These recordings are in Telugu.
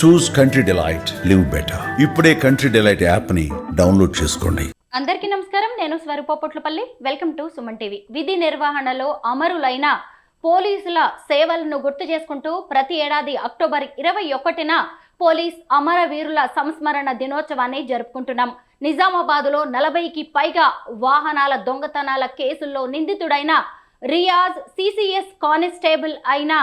చూస్ కంట్రీ డిలైట్, లివ్ బెటర్. ఇప్పుడే కంట్రీ డిలైట్ యాప్ ని డౌన్లోడ్ చేసుకోండి. అందరికీ నమస్కారం. నేను Swaroopa Potlapalli. Welcome to Suman TV. విధి నిర్వహణలో అమరులైన పోలీసుల సేవలను గుర్తు చేసుకుంటూ ప్రతి ఏడాది అక్టోబర్ 21న పోలీస్ అమరవీరుల సంస్మరణ దినోత్సవాన్ని జరుపుకుంటున్నాం. నిజామాబాద్లో 40కి పైగా వాహనాల దొంగతనాల కేసుల్లో నిందితుడైన రియాజ్, సిసిఎస్ కానిస్టేబుల్ అయిన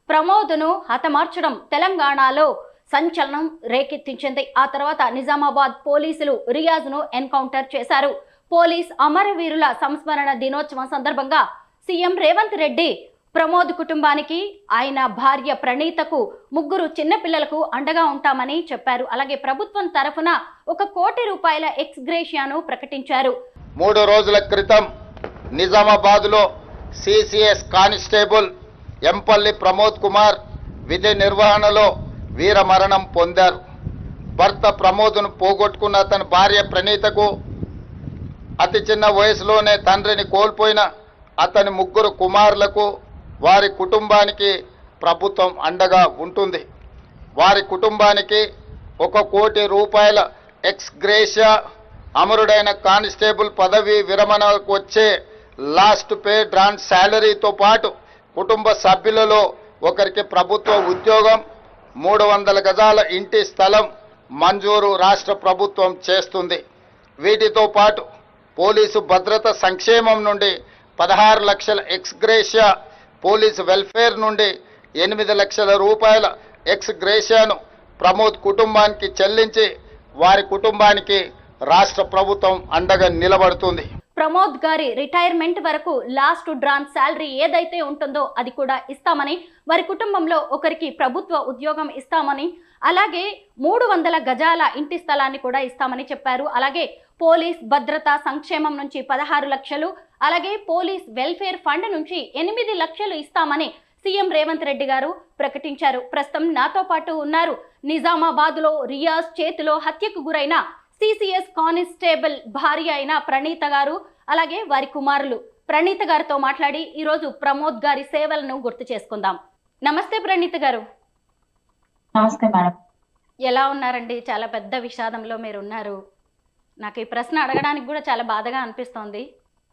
ప్రమోద్ను హతమార్చడం తెలంగాణలో సంచలనం రేకెత్తించింది. ఆ తర్వాత నిజామాబాద్ పోలీసులు రియాజ్ను ఎన్కౌంటర్ చేశారు. పోలీస్ అమరవీరుల సంస్మరణ దినోత్సవం సందర్భంగా సీఎం రేవంత్ రెడ్డి ప్రమోద్ కుటుంబానికి, ఆయన భార్య ప్రణీతకు, 3 చిన్నపిల్లలకు అండగా ఉంటామని చెప్పారు. అలాగే ప్రభుత్వం తరఫున 1 కోటి రూపాయల ఎక్స్గ్రేషియాను ప్రకటించారు. 3 రోజుల క్రితం నిజామాబాద్లో సిసిఎస్ కానిస్టేబుల్ ఎంపల్లి ప్రమోద్ కుమార్ విధి నిర్వహణలో వీరమరణం పొందారు. భర్త ప్రమోద్ను పోగొట్టుకున్న తన భార్య ప్రణీతకు, అతి చిన్న వయసులోనే తండ్రిని కోల్పోయిన అతని 3 కుమారులకు, వారి కుటుంబానికి ప్రభుత్వం అండగా ఉంటుంది. వారి కుటుంబానికి 1 కోటి రూపాయల ఎక్స్గ్రేషియా, అమరుడైన కానిస్టేబుల్ పదవి విరమణకు వచ్చే లాస్ట్ పే డ్రాన్ శాలరీతో పాటు కుటుంబ సభ్యులలో ఒకరికి ప్రభుత్వ ఉద్యోగం, 300 గజాల ఇంటి స్థలం మంజూరు రాష్ట్ర ప్రభుత్వం చేస్తుంది. వీటితో పాటు పోలీసు భద్రత సంక్షేమం నుండి 16 లక్షల ఎక్స్గ్రేషియా, పోలీసు వెల్ఫేర్ నుండి 8 లక్షల రూపాయల ఎక్స్గ్రేషియాను ప్రమోద్ కుటుంబానికి చెల్లించి వారి కుటుంబానికి రాష్ట్ర ప్రభుత్వం అండగా నిలబడుతుంది. ప్రమోద్ గారి రిటైర్మెంట్ వరకు లాస్ట్ డ్రాన్ శాలరీ ఏదైతే ఉంటుందో అది కూడా ఇస్తామని, వారి కుటుంబంలో ఒకరికి ప్రభుత్వ ఉద్యోగం ఇస్తామని, అలాగే 300 గజాల ఇంటి స్థలాన్ని కూడా ఇస్తామని చెప్పారు. అలాగే పోలీస్ భద్రతా సంక్షేమం నుంచి 16 లక్షలు, అలాగే పోలీస్ వెల్ఫేర్ ఫండ్ నుంచి 8 లక్షలు ఇస్తామని సీఎం రేవంత్ రెడ్డి గారు ప్రకటించారు. ప్రస్తుతం నాతో పాటు ఉన్నారు నిజామాబాద్లో రియాజ్ చేతిలో హత్యకు గురైన సిసిఎస్ కానిస్టేబుల్ భార్య అయిన ప్రణీత గారు, అలాగే వారి కుమారులు. ప్రణీత గారితో మాట్లాడి ఈరోజు ప్రమోద్ గారి సేవలను గుర్తు చేసుకుందాం. నమస్తే ప్రణీత గారు. నమస్తే మేడం. ఎలా ఉన్నారండి? చాలా పెద్ద విషాదంలో మీరు ఉన్నారు. నాకు ఈ ప్రశ్న అడగడానికి కూడా చాలా బాధగా అనిపిస్తోంది.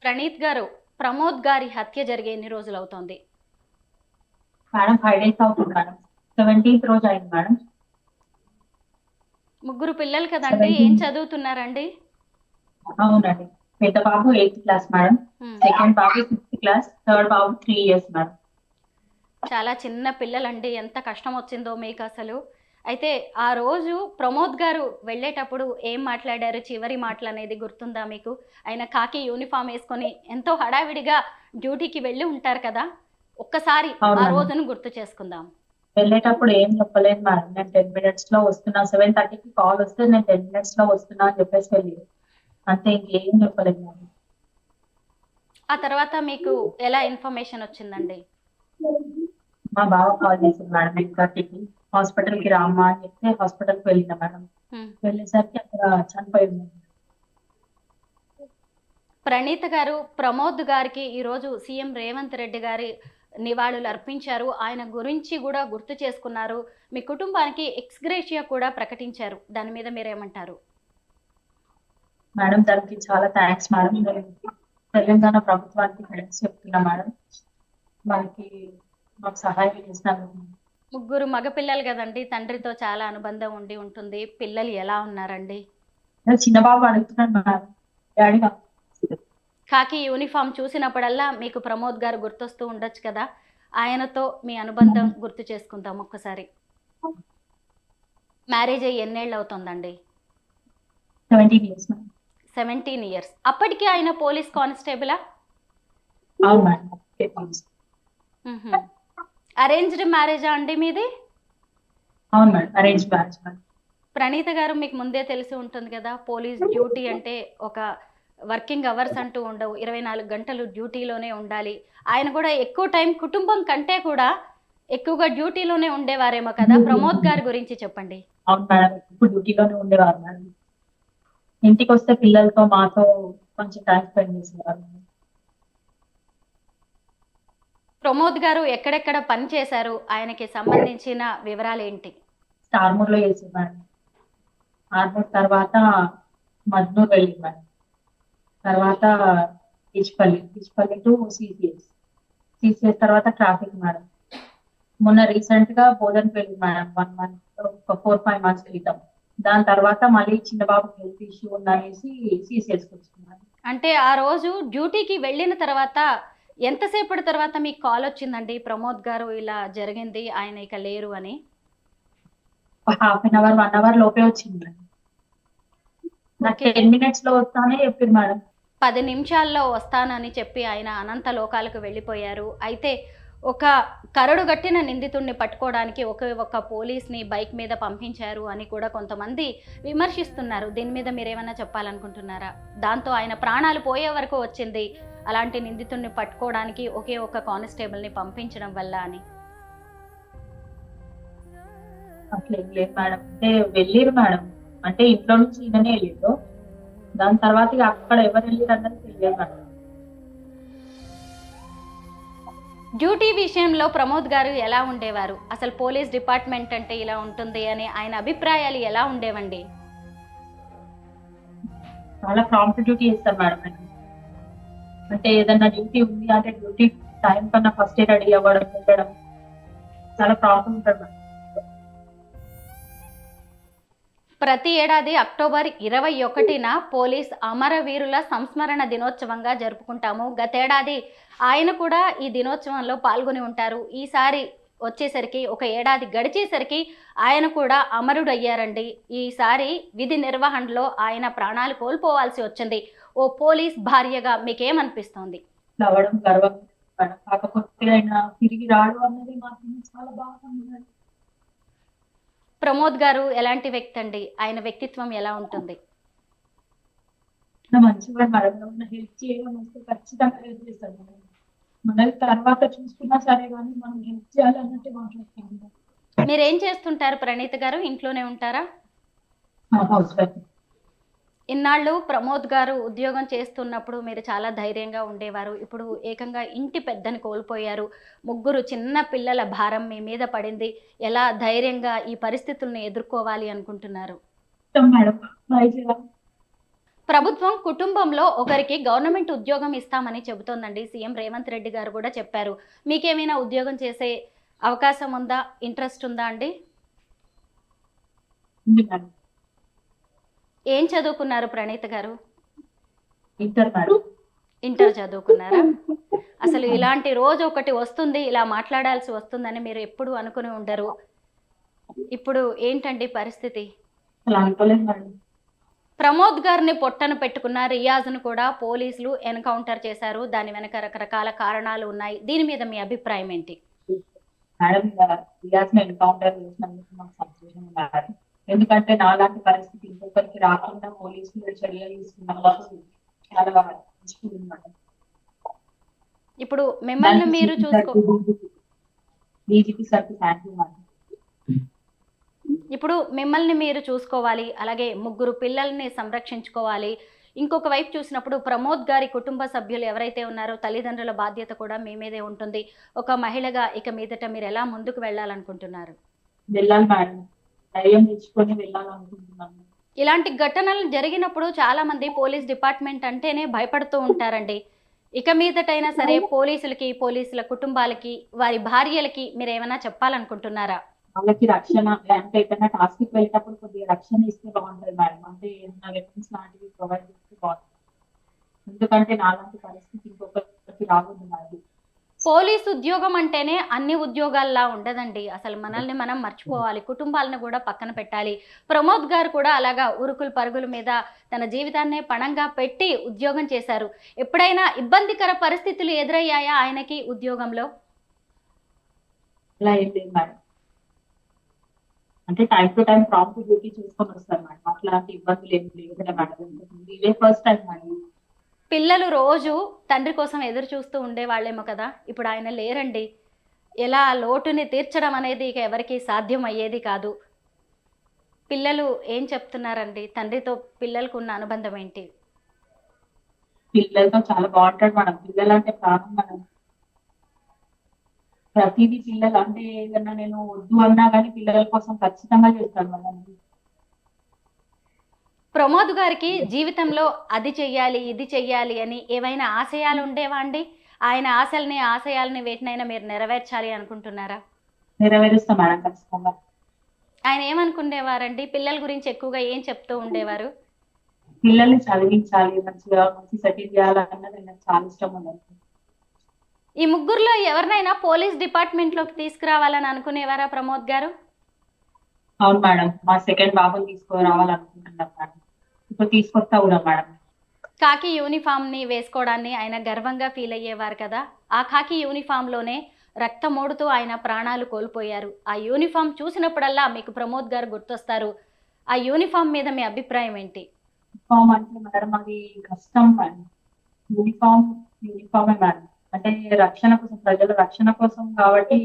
ప్రణీత్ గారు, ప్రమోద్ గారి హత్య జరిగే ఎన్ని రోజులు అవుతోంది? మేడం 5 days అవుతుంది మేడం. 17th రోజు అయింది మేడం. 3 పిల్లలు కదండి, ఏం చదువుతున్నారండి? అవునండి. పెద్ద బాబు 8th క్లాస్ మేడం, సెకండ్ బాబు 6th క్లాస్, థర్డ్ బాబు 3 years మేడం. చాలా చిన్న పిల్లలండి. ఎంత కష్టం వచ్చిందో మీకు అసలు. అయితే ఆ రోజు ప్రమోద్ గారు వెళ్ళేటప్పుడు ఏం మాట్లాడారు? చివరి మాటలు అనేది గుర్తుందా మీకు? ఆయన కాకి యూనిఫామ్ వేసుకొని ఎంతో హడావిడిగా డ్యూటీకి వెళ్ళి ఉంటారు కదా, ఒక్కసారి ఆ రోజును గుర్తు చేసుకుందాం. వెళ్ళేటప్పుడు ఏం చెప్పలేదు మేడం. నేను 10 minutes లో వస్తున్నా, 7:30కి కాల్ వస్తే నేను 10 minutes లో వస్తున్నా అని చెప్పేసి వెళ్ళి, అంతే, ఇంకేం చెప్పలేదు మేడం. ఆ తర్వాత మీకు ఎలా ఇన్ఫర్మేషన్ వచ్చిందండి? మా బావ కాల్ చేసింది మేడం. 8:30కి హాస్పిటల్కి రామ్మా అని చెప్తే హాస్పిటల్కి వెళ్ళిన మేడం. వెళ్ళేసరికి అక్కడ చనిపోయి ఉంది. ప్రణీత గారు, ప్రమోద్ గారికి ఈరోజు సీఎం రేవంత్ రెడ్డి గారి నివాళులు అర్పించారు. ఆయన గురించి కూడా గుర్తు చేసుకున్నారు. మీ కుటుంబానికి ఎక్స్గ్రేషియా కూడా ప్రకటించారు. దాని మీద మీరేమంటారు? మేడం దానికి చాలా థ్యాంక్స్ మేడం. నేను తెలంగాణ ప్రభుత్వానికి థ్యాంక్స్ చెప్తున్నా మేడం. మాకు సహాయం చేసినందుకు. 3 మగపిల్లలు కదండి, తండ్రితో చాలా అనుబంధం ఉండి ఉంటుంది. పిల్లలు ఎలా ఉన్నారండి? చిన్న బాబు అడుగుతున్నాను మేడం, డాడీ కాకి యూనిఫామ్ చూసినప్పుడల్లా మీకు ప్రమోద్ గారు గుర్తొస్తూ ఉండొచ్చు కదా, ఆయనతో మీ అనుబంధం గుర్తు చేసుకుందాం ఒక్కసారి. మ్యారేజ్ అయ్యి ఎన్నేళ్ళు అవుతుందండి? 17 years మేడం. 17 years. అప్పటికి ఆయన పోలీస్ కానిస్టేబులా? అవును మేడం. అరేంజ్డ్ మ్యారేజా అండి మీది? అవును madam, arrange marriage madam. Praneetha గారు, మీకు ముందే తెలిసి ఉంటుంది కదా, పోలీస్ డ్యూటీ అంటే ఒక వర్కింగ్ అవర్స్ అంటూ ఉండవు, 24 గంటలు డ్యూటీలోనే ఉండాలి. ఆయన కూడా ఎక్కువ టైం కుటుంబం కంటే కూడా ఎక్కువగా డ్యూటీలోనే ఉండేవారేమో కదా. ప్రమోద్ గారి గురించి చెప్పండి. అవును మేడం, ఇప్పుడు డ్యూటీలోనే ఉండేవారు మేడం. ఇంటికి వస్తే పిల్లలతో, మాతో కొంచెం టైం స్పెండ్ చేసేవారు. ప్రమోద్ గారు ఎక్కడెక్కడ పని చేశారు, ఆయనకి సంబంధించిన వివరాలు ఏంటి? ఆర్మూర్ లో చేసింది మేడం. ఆర్మూర్ తర్వాత మద్నూర్ వెళ్ళింది మేడం. తర్వాత ఇచ్పల్లి టు సిసిఎస్ తర్వాత ట్రాఫిక్ మేడం. మొన్న రీసెంట్ గా బోధన్ వెళ్ళింది మేడం, 1 month, ఒక 4-5 months క్రితం. దాని తర్వాత మళ్ళీ చిన్న బాబుకి హెల్త్ ఇష్యూ ఉందనేసి సిసిఎస్కి వచ్చింది. అంటే ఆ రోజు డ్యూటీకి వెళ్ళిన తర్వాత ఎంతసేపటి తర్వాత మీకు కాల్ వచ్చిందండి ప్రమోద్ గారు ఇలా జరిగింది, ఆయన ఇక లేరు అని? హాఫ్-అన్-అవర్ 1 hour లోపే వచ్చింది మేడం. నాకు ఓకే. 10 minutes లో వస్తానే చెప్పింది మేడం. 10 నిమిషాల్లో వస్తానని చెప్పి ఆయన అనంత లోకాలకు వెళ్ళిపోయారు. అయితే ఒక కరడుగట్టిన నిందితుడిని పట్టుకోవడానికి ఒకే ఒక్క పోలీస్‌ని బైక్ మీద పంపించారు అని కూడా కొంతమంది విమర్శిస్తున్నారు. దీని మీద మీరేమన్నా చెప్పాలనుకుంటున్నారా? దాంతో ఆయన ప్రాణాలు పోయే వరకు వచ్చింది అలాంటి నిందితుడిని పట్టుకోవడానికి ఒకే ఒక్క కానిస్టేబుల్‌ని పంపించడం వల్ల అని. అట్లా ఏం లేదు మేడం. అంటే వెళ్ళిరు మేడం, అంటే ఇంట్లో నుంచి ఈయననే వెళ్ళిరు. దాని తర్వాత ఇక అక్కడ ఎవరు వెళ్ళిరు అన్నది తెలియదు మేడం. డ్యూటీ విషయంలో ప్రమోద్ గారు ఎలా ఉండేవారు? అసలు పోలీస్ డిపార్ట్మెంట్ అంటే ఇలా ఉంటుంది అని ఆయన అభిప్రాయాలు ఎలా ఉండేవండి? చాలా ప్రాంప్ట్ డ్యూటీ చేస్తారు మేడం ఆయన. అంటే ఏదన్నా డ్యూటీ ఉంది అంటే డ్యూటీ టైం కన్నా ఫస్ట్ రెడీ అవ్వడం, వెళ్ళడం చాలా ప్రాంప్ట్ ఉంటాడు మేడం. ప్రతి ఏడాది అక్టోబర్ 21న పోలీస్ అమరవీరుల సంస్మరణ దినోత్సవంగా జరుపుకుంటాము. గతేడాది ఆయన కూడా ఈ దినోత్సవంలో పాల్గొని ఉంటారు. ఈసారి వచ్చేసరికి ఒక ఏడాది గడిచేసరికి ఆయన కూడా అమరుడయ్యారండి. ఈసారి విధి నిర్వహణలో ఆయన ప్రాణాలు కోల్పోవాల్సి వచ్చింది. ఓ పోలీస్ భార్యగా మీకేమనిపిస్తోంది? అవ్వడం గర్వం మేడం. కాకపోతే ఆయన తిరిగి రాడు అన్నది మాత్రం చాలా బాగా ఉంది. ప్రమోద్ గారు ఎలాంటి వ్యక్తి అండి? ఆయన వ్యక్తిత్వం ఎలా ఉంటుంది? మంచిగా మేడం, ఏమన్నా హెల్ప్ చేయడం వస్తే ఖచ్చితంగా హెల్ప్ చేస్తాడు మేడం. మనకి తర్వాత చూసుకున్నా సరే కానీ మనం హెల్ప్ చేయాలన్నట్టే మాట్లాడుతాం. మీరేం చేస్తుంటారు ప్రణీత్ గారు? ఇంట్లోనే ఉంటారా? House wife. ఇన్నాళ్ళు ప్రమోద్ గారు ఉద్యోగం చేస్తున్నప్పుడు మీరు చాలా ధైర్యంగా ఉండేవారు. ఇప్పుడు ఏకంగా ఇంటి పెద్దని కోల్పోయారు. 3 చిన్న పిల్లల భారం మీ మీద పడింది. ఎలా ధైర్యంగా ఈ పరిస్థితులను ఎదుర్కోవాలి అనుకుంటున్నారు? మేడం మంచిగా ప్రభుత్వం కుటుంబంలో ఒకరికి గవర్నమెంట్ ఉద్యోగం ఇస్తామని చెబుతోందండి. సీఎం రేవంత్ రెడ్డి గారు కూడా చెప్పారు. మీకేమైనా ఉద్యోగం చేసే అవకాశం ఉందా? ఇంట్రెస్ట్ ఉందా అండి? ఉంది మేడం. ఏం చదువుకున్నారు ప్రణీత్ గారు? Inter madam. ఇంటర్ చదువుకున్నారా? అసలు ఇలాంటి రోజు ఒకటి వస్తుంది, ఇలా మాట్లాడాల్సి వస్తుందని మీరు ఎప్పుడు అనుకుని ఉండరు. ఇప్పుడు ఏంటండి పరిస్థితి? అలా అనుకోలేదు మేడం. ప్రమోద్ గారిని పొట్టన పెట్టుకున్న రియాజ్ను కూడా పోలీసులు ఎన్కౌంటర్ చేశారు. దాని వెనక రకరకాల కారణాలు ఉన్నాయి. దీని మీద మీ అభిప్రాయం ఏంటి? మేడం రియాజ్ ఎన్కౌంటర్ చేసినందుకు మాకు సంతోషం మేడం. ఎందుకంటే నాలాంటి పరిస్థితి ఇంకొకరికి రాకుండా పోలీసులు చర్యలు తీసుకున్నందుకు చాలా మంచిది మేడం. ఇప్పుడు మిమ్మల్ని మీరు డీజీపీ సార్కి థ్యాంక్ యూ మేడం. ఇప్పుడు మిమ్మల్ని మీరు చూసుకోవాలి, అలాగే 3 పిల్లల్ని సంరక్షించుకోవాలి. ఇంకొక వైపు చూసినప్పుడు ప్రమోద్ గారి కుటుంబ సభ్యులు ఎవరైతే ఉన్నారో తల్లిదండ్రుల బాధ్యత కూడా మీ మీదే ఉంటుంది. ఒక మహిళగా ఇక మీదట మీరు ఎలా ముందుకు వెళ్ళాలనుకుంటున్నారు? వెళ్ళాలి మేడం, ధైర్యం తెచ్చుకొని వెళ్ళాలనుకుంటున్నాను. ఇలాంటి ఘటనలు జరిగినప్పుడు చాలా మంది పోలీస్ డిపార్ట్మెంట్ అంటేనే భయపడుతూ ఉంటారండి. ఇక మీదటైనా సరే పోలీసులకి, పోలీసుల కుటుంబాలకి, వారి భార్యలకి మీరు ఏమైనా చెప్పాలనుకుంటున్నారా? వాళ్ళకి రక్షణ అంటే ఏదైనా టాస్క్ కి వెళ్ళేటప్పుడు కొద్దిగా రక్షణ ఇస్తే బాగుంటది మేడం. అంటే ఏదైనా వెపన్స్ లాంటివి ప్రొవైడ్ చేస్తే బాగుంటుంది. ఎందుకంటే నాలాంటి పరిస్థితి ఇంకొకరికి రాకూడదు మేడం. పోలీస్ ఉద్యోగం అంటేనే అన్ని ఉద్యోగాల్లా ఉండదండి. అసలు మనల్ని మనం మర్చిపోవాలి, కుటుంబాలను కూడా పక్కన పెట్టాలి. ప్రమోద్ గారు కూడా అలాగా ఉరుకులు పరుగుల మీద తన జీవితాన్నే పణంగా పెట్టి ఉద్యోగం చేశారు. ఎప్పుడైనా ఇబ్బందికర పరిస్థితులు ఎదురయ్యాయా ఆయనకి ఉద్యోగంలో? అలా ఏం లేదు మేడం. అంటే time to time prompt duty చూసుకొని వస్తారు మేడం. అట్లాంటి ఇబ్బందులు ఏం లేవు మేడం. ఇదే ఫస్ట్ టైం మేడం. పిల్లలు రోజు తండ్రి కోసం ఎదురు చూస్తూ ఉండేవాళ్ళేమో కదా, ఇప్పుడు ఆయన లేరండి. ఎలా లోటుని తీర్చడం అనేది ఇక ఎవరికి సాధ్యం అయ్యేది కాదు. పిల్లలు ఏం చెప్తున్నారండి? తండ్రితో పిల్లలకు ఉన్న అనుబంధం ఏంటి? పిల్లలతో చాలా బాగుంటాడు మేడం. పిల్లలు అంటే ప్రాణం మేడం. ప్రతిదీ పిల్లలు అంటే ఏదన్నా నేను వద్దు అన్నా కానీ పిల్లల కోసం ఖచ్చితంగా చేస్తాను మేడం. ప్రమోద్ గారికి జీవితంలో అది చెయ్యాలి ఇది చెయ్యాలి అని ఏవైనా ఆశయాలు ఉండేవా అండి? ఆయన ఆశల్ని ఆశయాలని వేటినైనా మీరు నెరవేర్చాలి అనుకుంటున్నారా? నెరవేరుస్తాం మేడం ఖచ్చితంగా. ఆయన ఏమనుకునేవారండి? పిల్లల గురించి ఎక్కువగా ఏం చెప్తూ ఉండేవారు? పిల్లల్ని చదివించాలి, మంచిగా మంచి సెటిల్ చేయాలన్నది నాకు చాలా ఇష్టం ఉన్నది. ఈ ముగ్గురులో ఎవరినైనా పోలీస్ డిపార్ట్మెంట్లోకి తీసుకురావాలని అనుకునేవారా ప్రమోద్ గారు? అవును మేడం, మా సెకండ్ బాబుని తీసుకురావాలనుకుంటున్నాం మేడం. ఇప్పుడు తీసుకొస్తా కూడా మేడం. కాకి యూనిఫామ్ని వేసుకోవడాన్ని ఆయన గర్వంగా ఫీల్ అయ్యేవారు కదా. ఆ కాకి యూనిఫామ్లోనే రక్తమోడుతూ ఆయన ప్రాణాలు కోల్పోయారు. ఆ యూనిఫామ్ చూసినప్పుడల్లా మీకు ప్రమోద్ గారు గుర్తొస్తారు. ఆ యూనిఫామ్ మీద మీ అభిప్రాయం ఏంటి? యూనిఫామ్ అంటే మేడం అది కష్టం మేడం. యూనిఫామే మేడం. అంటే రక్షణ కోసం, ప్రజల రక్షణ కోసం కాబట్టి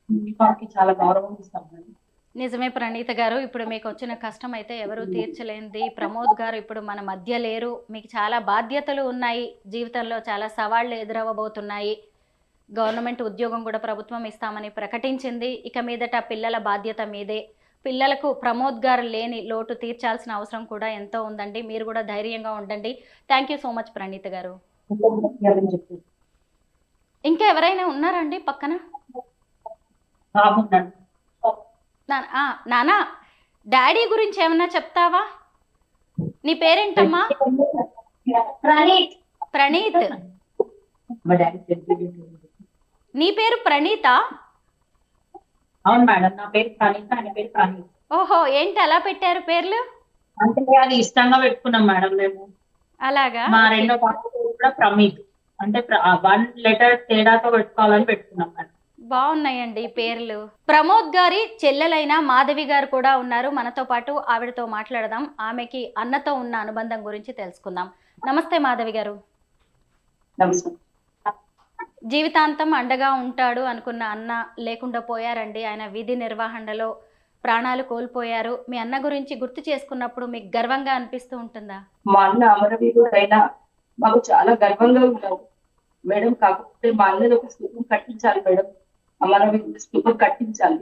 యూనిఫామ్ కి చాలా గౌరవం ఇస్తాం మేడం. నిజమే ప్రణీత గారు. ఇప్పుడు మీకు వచ్చిన కష్టం అయితే ఎవరూ తీర్చలేనిది. ప్రమోద్ గారు ఇప్పుడు మన మధ్య లేరు. మీకు చాలా బాధ్యతలు ఉన్నాయి. జీవితంలో చాలా సవాళ్లు ఎదురవ్వబోతున్నాయి. గవర్నమెంట్ ఉద్యోగం కూడా ప్రభుత్వం ఇస్తామని ప్రకటించింది. ఇక మీదట పిల్లల బాధ్యత మీదే. పిల్లలకు ప్రమోద్ గారు లేని లోటు తీర్చాల్సిన అవసరం కూడా ఎంతో ఉందండి. మీరు కూడా ధైర్యంగా ఉండండి. Thank you so much Praneetha గారు. చెప్పి ఇంకా ఎవరైనా ఉన్నారండి పక్కన? బాగున్నాడు. నానా, డాడీ గురించి ఏమన్నా చెప్తావా? నీ పేరేంటమ్మా? ప్రణీత్. ప్రణీత్. మా డాడీ చెప్పి. నీ పేరు ప్రణీత? అవును మేడం, నా పేరు ప్రణీత, ఆయన పేరు ప్రణీత్. ఓహో, ఏంటి అలా పెట్టారు పేర్లు? అంటే అది ఇష్టంగా పెట్టుకున్నాం మేడం మేము. అలాగా? మా రెండో పాప పేరు కూడా ప్రమీత్. అంటే 1 లెటర్ తేడాతో పెట్టుకోవాలని పెట్టుకున్నాం మేడం. బాగున్నాయండి పేర్లు. ప్రమోద్ గారి చెల్లెలైన మాధవి గారు కూడా ఉన్నారు మనతో పాటు. ఆవిడతో మాట్లాడదాం. ఆమెకి అన్నతో ఉన్న అనుబంధం గురించి తెలుసుకుందాం. నమస్తే మాధవి గారు. నమస్తే. జీవితాంతం అండగా ఉంటాడు అనుకున్న అన్న లేకుండా పోయారండి. ఆయన విధి నిర్వహణలో ప్రాణాలు కోల్పోయారు. మీ అన్న గురించి గుర్తు చేసుకున్నప్పుడు మీకు గర్వంగా అనిపిస్తూ ఉంటుందా? మా అన్న అమరవీరుడు అయినా మాకు చాలా గర్వంగా ఉన్నాడు మేడం. కాకపోతే మా అన్నది ఒక స్థూపం కట్టించాలి మేడం, అమరవీరుడు స్థూపం కట్టించాలి.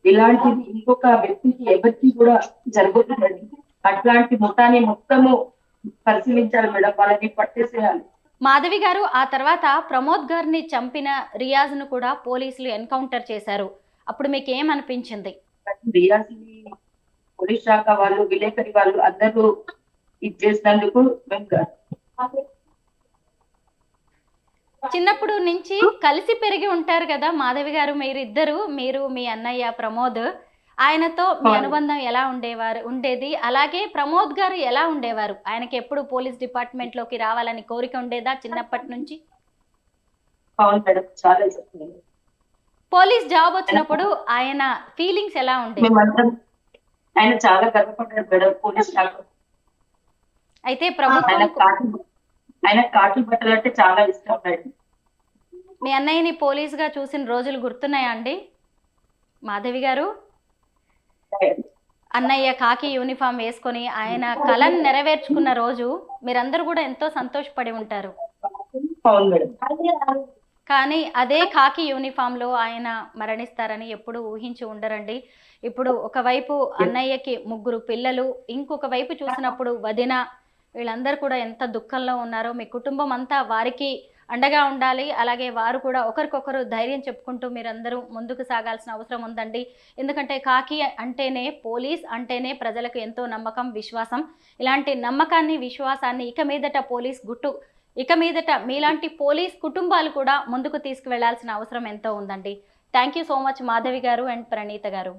ఇలాంటిది ఇంకొక వ్యక్తికి ఎవరికి కూడా జరుగుతుందండి. అట్లాంటి ముఠాన్ని మొత్తము పరిశీలించాలి మేడం, వాళ్ళని పట్టేసేయాలి. మాధవి గారు, ఆ తర్వాత ప్రమోద్ గారిని చంపిన రియాజ్ను కూడా పోలీసులు ఎన్కౌంటర్ చేశారు. అప్పుడు మీకు ఏమనిపించింది? రియాజ్ని పోలీస్ శాఖ వాళ్ళు, విలేకరి వాళ్ళు అందరూ ఇది చేసినందుకు మేము చిన్నప్పుడు నుంచి కలిసి పెరిగి ఉంటారు కదా మాధవి గారు మీరిద్దరు, మీరు మీ అన్నయ్య ప్రమోద్. ఆయనతో మీ అనుబంధం ఎలా ఉండేది? అలాగే ప్రమోద్ గారు ఎలా ఉండేవారు? ఆయనకి ఎప్పుడు పోలీస్ డిపార్ట్మెంట్ లోకి రావాలని కోరిక ఉండేదా చిన్నప్పటి నుంచి? పోలీస్ జాబ్ వచ్చినప్పుడు ఆయన ఫీలింగ్స్ ఎలా ఉండేవి? ఆయన చాలా గర్వపడ్డాడు మేడం పోలీస్ శాఖ. అయితే ప్రభుత్వం ఆయన కాకి బట్టలు అంటే చాలా ఇష్టం మేడం. మీ అన్నయ్యని పోలీస్ గా చూసిన రోజులు గుర్తున్నాయా అండి మాధవి గారు? అన్నయ్య కాకి యూనిఫామ్ వేసుకొని ఆయన కళను నెరవేర్చుకున్న రోజు మీరందరూ కూడా ఎంతో సంతోషపడి ఉంటారు. కానీ అదే కాకి యూనిఫామ్ లో ఆయన మరణిస్తారని ఎప్పుడు ఊహించి ఉండరండి. ఇప్పుడు ఒకవైపు అన్నయ్యకి 3 పిల్లలు, ఇంకొక వైపు చూసినప్పుడు వదిన, వీళ్ళందరూ కూడా ఎంత దుఃఖంలో ఉన్నారో. మీ కుటుంబం అంతా వారికి అండగా ఉండాలి. అలాగే వారు కూడా ఒకరికొకరు ధైర్యం చెప్పుకుంటూ మీరందరూ ముందుకు సాగాల్సిన అవసరం ఉందండి. ఎందుకంటే కాకి అంటేనే, పోలీస్ అంటేనే ప్రజలకు ఎంతో నమ్మకం, విశ్వాసం. ఇలాంటి నమ్మకాన్ని, విశ్వాసాన్ని ఇక మీదట మీలాంటి పోలీస్ కుటుంబాలు కూడా ముందుకు తీసుకువెళ్లాల్సిన అవసరం ఎంతో ఉందండి. Thank you so much Madhavi గారు అండ్ ప్రణీత గారు.